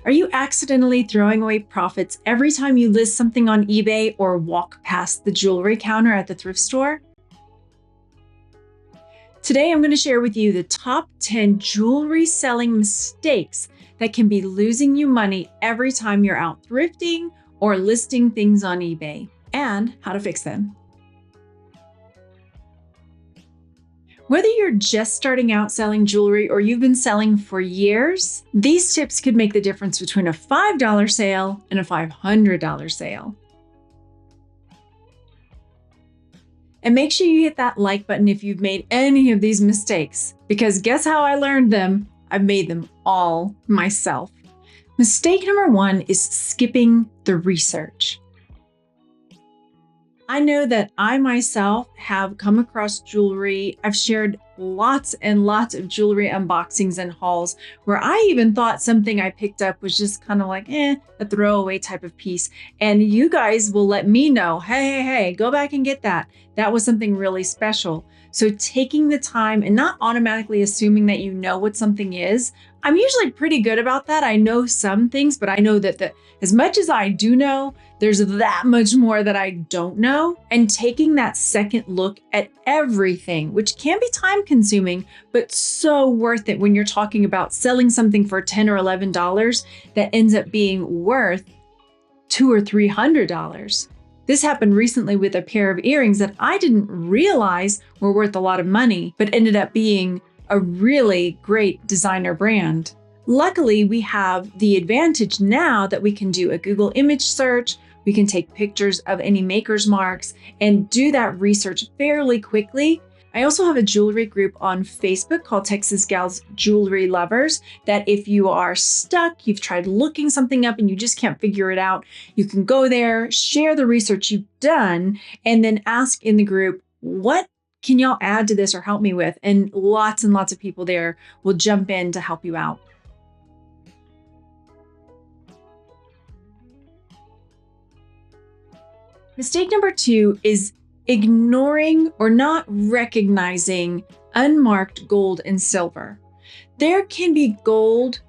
Are you accidentally throwing away profits every time you list something on eBay or walk past the jewelry counter at the thrift store? Today, I'm going to share with you the top 10 jewelry selling mistakes that can be losing you money every time you're out thrifting or listing things on eBay, and how to fix them. Whether you're just starting out selling jewelry or you've been selling for years, these tips could make the difference between a $5 sale and a $500 sale. And make sure you hit that like button if you've made any of these mistakes, because guess how I learned them? I've made them all myself. Mistake number 1 is skipping the research. I know that I myself have come across jewelry. I've shared lots and lots of jewelry unboxings and hauls where I even thought something I picked up was just kind of like, a throwaway type of piece. And you guys will let me know, hey, go back and get that. That was something really special. So taking the time and not automatically assuming that you know what something is. I'm usually pretty good about that. I know some things, but I know that as much as I do know, there's that much more that I don't know. And taking that second look at everything, which can be time consuming, but so worth it when you're talking about selling something for $10 or $11 that ends up being worth $200 or $300. This happened recently with a pair of earrings that I didn't realize were worth a lot of money, but ended up being a really great designer brand. Luckily, we have the advantage now that we can do a Google image search, we can take pictures of any maker's marks and do that research fairly quickly. I also have a jewelry group on Facebook called Texas Gals Jewelry Lovers that if you are stuck, you've tried looking something up and you just can't figure it out, you can go there, share the research you've done, and then ask in the group, what can y'all add to this or help me with? And lots of people there will jump in to help you out. Mistake number 2 is ignoring or not recognizing unmarked gold and silver. There can be gold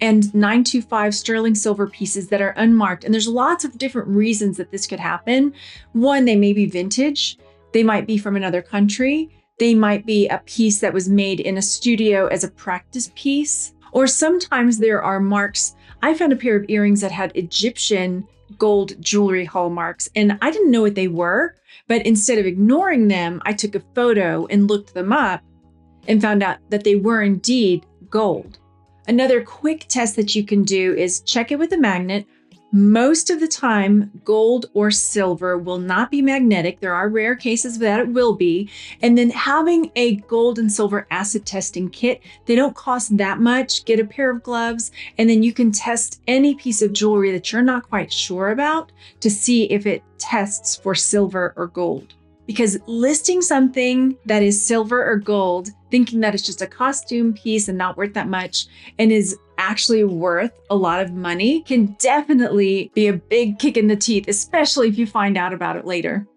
and 925 sterling silver pieces that are unmarked, and there's lots of different reasons that this could happen. One, they may be vintage. They might be from another country. They might be a piece that was made in a studio as a practice piece. Or sometimes there are marks. I found a pair of earrings that had Egyptian gold jewelry hallmarks, and I didn't know what they were, but instead of ignoring them, I took a photo and looked them up and found out that they were indeed gold. Another quick test that you can do is check it with a magnet. Most of the time, gold or silver will not be magnetic. There are rare cases that it will be. And then having a gold and silver acid testing kit, they don't cost that much. Get a pair of gloves, and then you can test any piece of jewelry that you're not quite sure about to see if it tests for silver or gold. Because listing something that is silver or gold, thinking that it's just a costume piece and not worth that much, and is actually worth a lot of money, can definitely be a big kick in the teeth, especially if you find out about it later.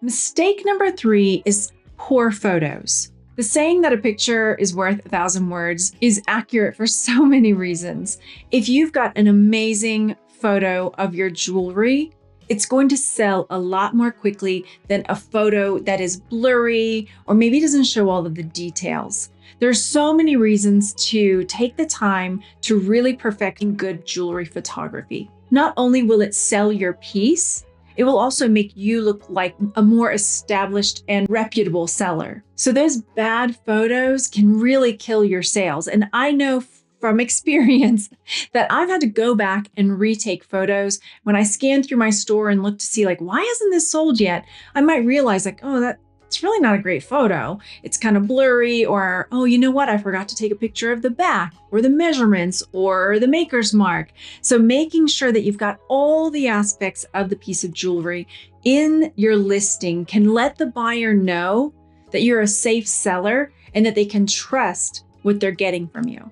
Mistake number 3 is poor photos. The saying that a picture is worth 1,000 words is accurate for so many reasons. If you've got an amazing photo of your jewelry, it's going to sell a lot more quickly than a photo that is blurry or maybe doesn't show all of the details. There's so many reasons to take the time to really perfect good jewelry photography. Not only will it sell your piece, it will also make you look like a more established and reputable seller. So those bad photos can really kill your sales. And I know from experience that I've had to go back and retake photos. When I scan through my store and look to see like, why isn't this sold yet? I might realize like, oh, that's really not a great photo. It's kind of blurry, or, oh, you know what? I forgot to take a picture of the back or the measurements or the maker's mark. So making sure that you've got all the aspects of the piece of jewelry in your listing can let the buyer know that you're a safe seller and that they can trust what they're getting from you.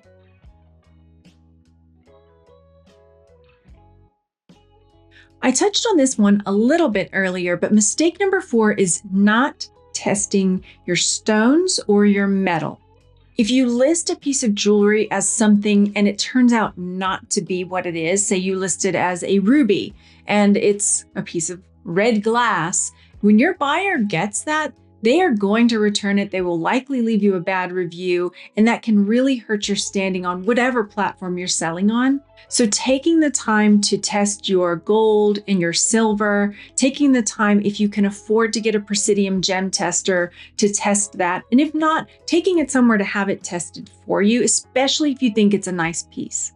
I touched on this one a little bit earlier, but mistake number 4 is not testing your stones or your metal. If you list a piece of jewelry as something and it turns out not to be what it is, say you list it as a ruby and it's a piece of red glass, when your buyer gets that, they are going to return it. They will likely leave you a bad review, and that can really hurt your standing on whatever platform you're selling on. So taking the time to test your gold and your silver, taking the time, if you can afford to get a Presidium gem tester to test that, and if not, taking it somewhere to have it tested for you, especially if you think it's a nice piece.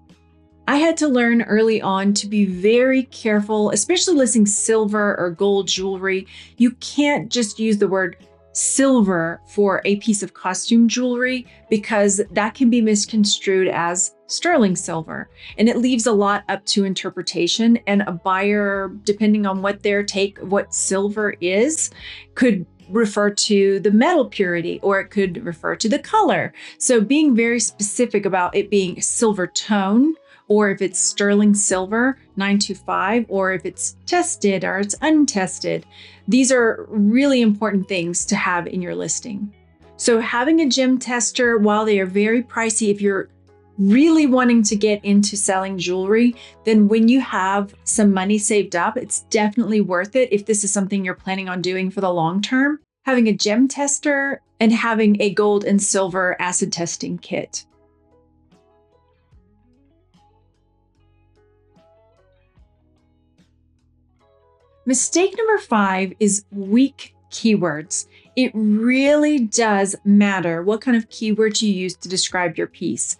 I had to learn early on to be very careful, especially listing silver or gold jewelry. You can't just use the word silver for a piece of costume jewelry because that can be misconstrued as sterling silver, and it leaves a lot up to interpretation, and a buyer, depending on what their take of what silver is, could refer to the metal purity, or it could refer to the color. So being very specific about it being silver tone, or if it's sterling silver 925, or if it's tested or it's untested. These are really important things to have in your listing. So having a gem tester, while they are very pricey, if you're really wanting to get into selling jewelry, then when you have some money saved up, it's definitely worth it if this is something you're planning on doing for the long term. Having a gem tester and having a gold and silver acid testing kit. Mistake number 5 is weak keywords. It really does matter what kind of keywords you use to describe your piece.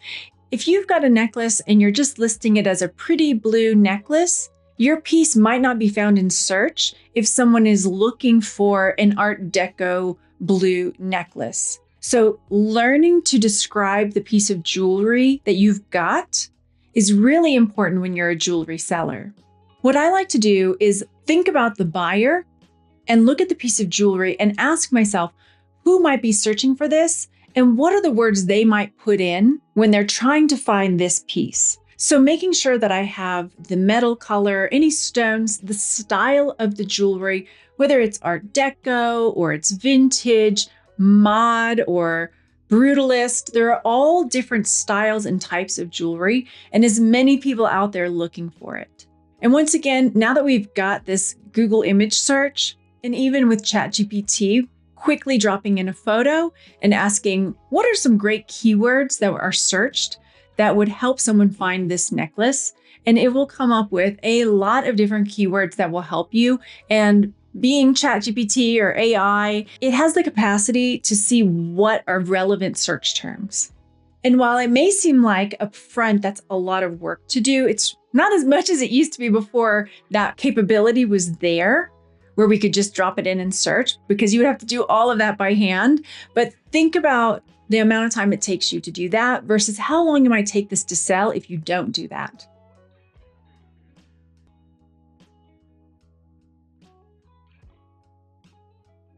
If you've got a necklace and you're just listing it as a pretty blue necklace, your piece might not be found in search if someone is looking for an Art Deco blue necklace. So learning to describe the piece of jewelry that you've got is really important when you're a jewelry seller. What I like to do is think about the buyer and look at the piece of jewelry and ask myself, who might be searching for this? And what are the words they might put in when they're trying to find this piece? So making sure that I have the metal color, any stones, the style of the jewelry, whether it's Art Deco or it's vintage, mod, or brutalist, there are all different styles and types of jewelry, and as many people out there looking for it. And once again, now that we've got this Google image search, and even with ChatGPT, quickly dropping in a photo and asking, what are some great keywords that are searched that would help someone find this necklace? And it will come up with a lot of different keywords that will help you. And being ChatGPT or AI, it has the capacity to see what are relevant search terms. And while it may seem like upfront that's a lot of work to do, it's not as much as it used to be before that capability was there, where we could just drop it in and search, because you would have to do all of that by hand. But think about the amount of time it takes you to do that versus how long it might take this to sell if you don't do that.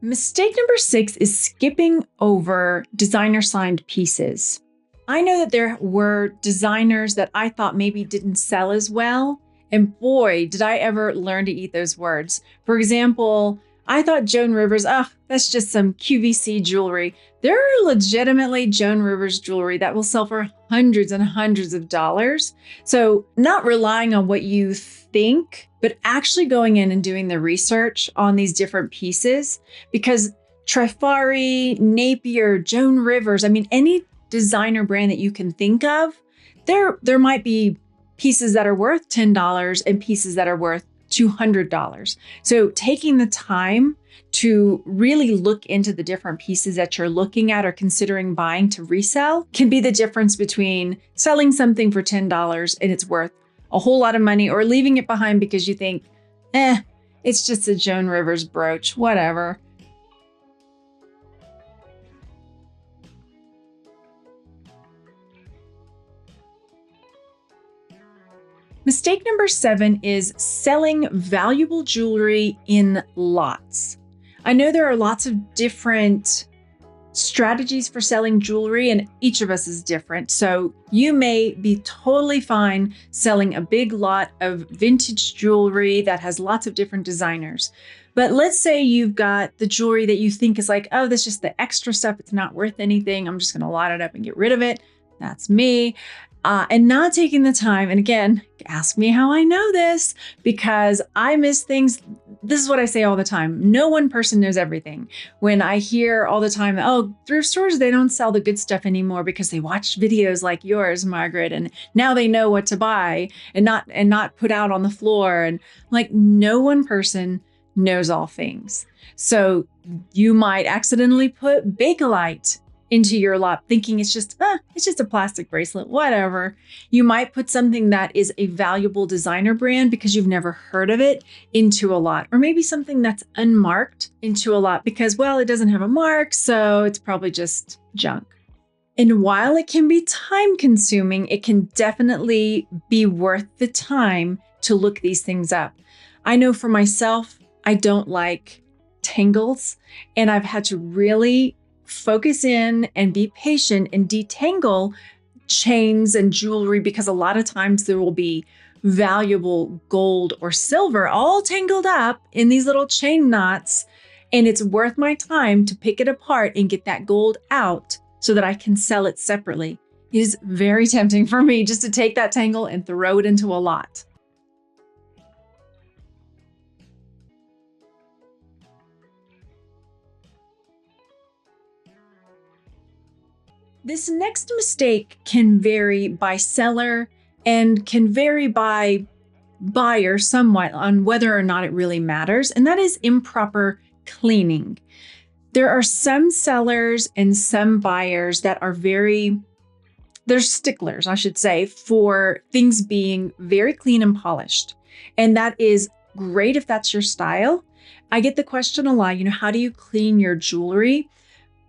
Mistake number 6 is skipping over designer signed pieces. I know that there were designers that I thought maybe didn't sell as well. And boy, did I ever learn to eat those words. For example, I thought Joan Rivers, that's just some QVC jewelry. There are legitimately Joan Rivers jewelry that will sell for hundreds and hundreds of dollars. So not relying on what you think, but actually going in and doing the research on these different pieces, because Trifari, Napier, Joan Rivers, any designer brand that you can think of, there might be pieces that are worth $10 and pieces that are worth $200. So taking the time to really look into the different pieces that you're looking at or considering buying to resell can be the difference between selling something for $10 and it's worth a whole lot of money, or leaving it behind because you think, it's just a Joan Rivers brooch, whatever. Mistake number 7 is selling valuable jewelry in lots. I know there are lots of different strategies for selling jewelry, and each of us is different. So you may be totally fine selling a big lot of vintage jewelry that has lots of different designers. But let's say you've got the jewelry that you think is like, oh, that's just the extra stuff. It's not worth anything. I'm just going to lot it up and get rid of it. That's me. And not taking the time. And again, ask me how I know this, because I miss things. This is what I say all the time. No one person knows everything. When I hear all the time, oh, thrift stores, they don't sell the good stuff anymore because they watch videos like yours, Margaret, and now they know what to buy and not put out on the floor. And like, no one person knows all things. So you might accidentally put Bakelite into your lot thinking it's just a plastic bracelet, whatever. You might put something that is a valuable designer brand because you've never heard of it into a lot, or maybe something that's unmarked into a lot because, well, it doesn't have a mark, so it's probably just junk. And while it can be time consuming, it can definitely be worth the time to look these things up. I know for myself, I don't like tangles, and I've had to really focus in and be patient and detangle chains and jewelry, because a lot of times there will be valuable gold or silver all tangled up in these little chain knots. And it's worth my time to pick it apart and get that gold out so that I can sell it separately. It is very tempting for me just to take that tangle and throw it into a lot. This next mistake can vary by seller and can vary by buyer somewhat on whether or not it really matters, and that is improper cleaning. There are some sellers and some buyers that are they're sticklers, I should say, for things being very clean and polished. And that is great if that's your style. I get the question a lot, how do you clean your jewelry?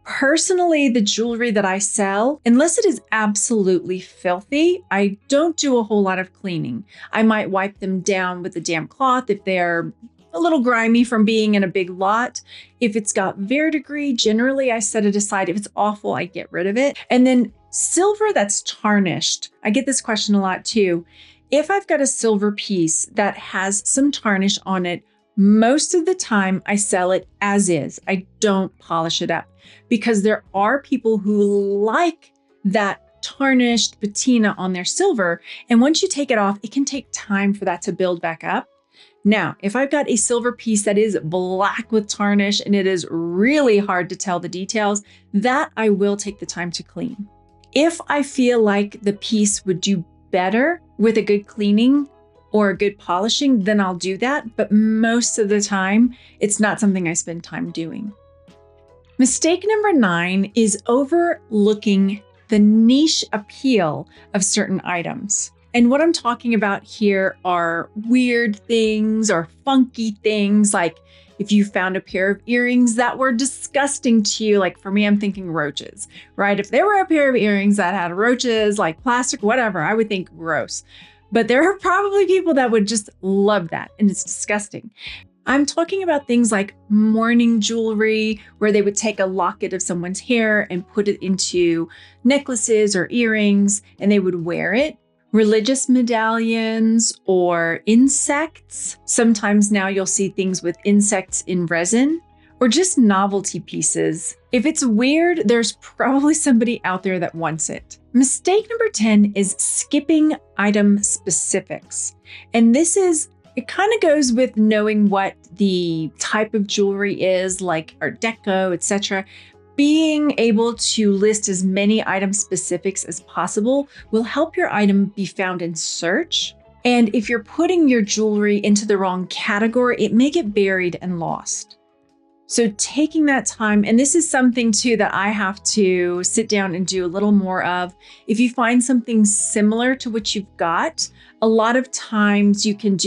Personally, the jewelry that I sell, unless it is absolutely filthy, I don't do a whole lot of cleaning. I might wipe them down with a damp cloth if they're a little grimy from being in a big lot. If it's got verdigris, generally I set it aside. If it's awful, I get rid of it. And then silver that's tarnished. I get this question a lot too. If I've got a silver piece that has some tarnish on it, most of the time I sell it as is. I don't polish it up, because there are people who like that tarnished patina on their silver. And once you take it off, it can take time for that to build back up. Now, if I've got a silver piece that is black with tarnish and it is really hard to tell the details, that I will take the time to clean. If I feel like the piece would do better with a good cleaning or a good polishing, then I'll do that. But most of the time, it's not something I spend time doing. Mistake number 9 is overlooking the niche appeal of certain items. And what I'm talking about here are weird things or funky things, like if you found a pair of earrings that were disgusting to you, like for me, I'm thinking roaches, right? If there were a pair of earrings that had roaches, like plastic, whatever, I would think gross. But there are probably people that would just love that, and it's disgusting. I'm talking about things like mourning jewelry, where they would take a locket of someone's hair and put it into necklaces or earrings, and they would wear it. Religious medallions or insects. Sometimes now you'll see things with insects in resin, or just novelty pieces. If it's weird, there's probably somebody out there that wants it. Mistake number 10 is skipping item specifics. And it kind of goes with knowing what the type of jewelry is, like Art Deco, etc. Being able to list as many item specifics as possible will help your item be found in search. And if you're putting your jewelry into the wrong category, it may get buried and lost. So taking that time, and this is something too that I have to sit down and do a little more of. If you find something similar to what you've got, a lot of times you can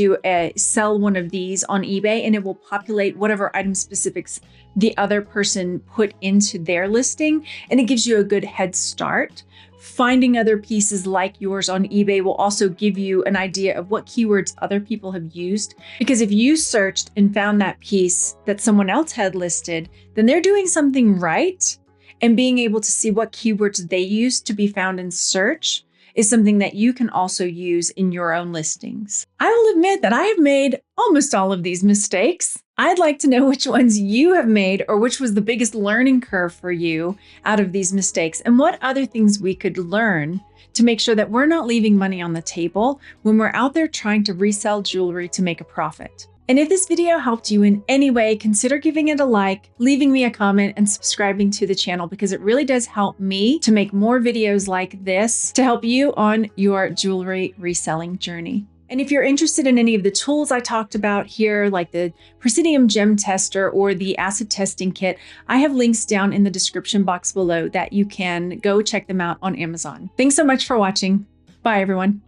sell one of these on eBay, and it will populate whatever item specifics the other person put into their listing, and it gives you a good head start. Finding other pieces like yours on eBay will also give you an idea of what keywords other people have used. Because if you searched and found that piece that someone else had listed, then they're doing something right. and being able to see what keywords they use to be found in search is something that you can also use in your own listings. I will admit that I have made almost all of these mistakes. I'd like to know which ones you have made or which was the biggest learning curve for you out of these mistakes and what other things we could learn to make sure that we're not leaving money on the table when we're out there trying to resell jewelry to make a profit. And if this video helped you in any way, consider giving it a like, leaving me a comment, and subscribing to the channel because it really does help me to make more videos like this to help you on your jewelry reselling journey. And if you're interested in any of the tools I talked about here, like the Presidium Gem Tester or the Acid Testing Kit, I have links down in the description box below that you can go check them out on Amazon. Thanks so much for watching. Bye, everyone.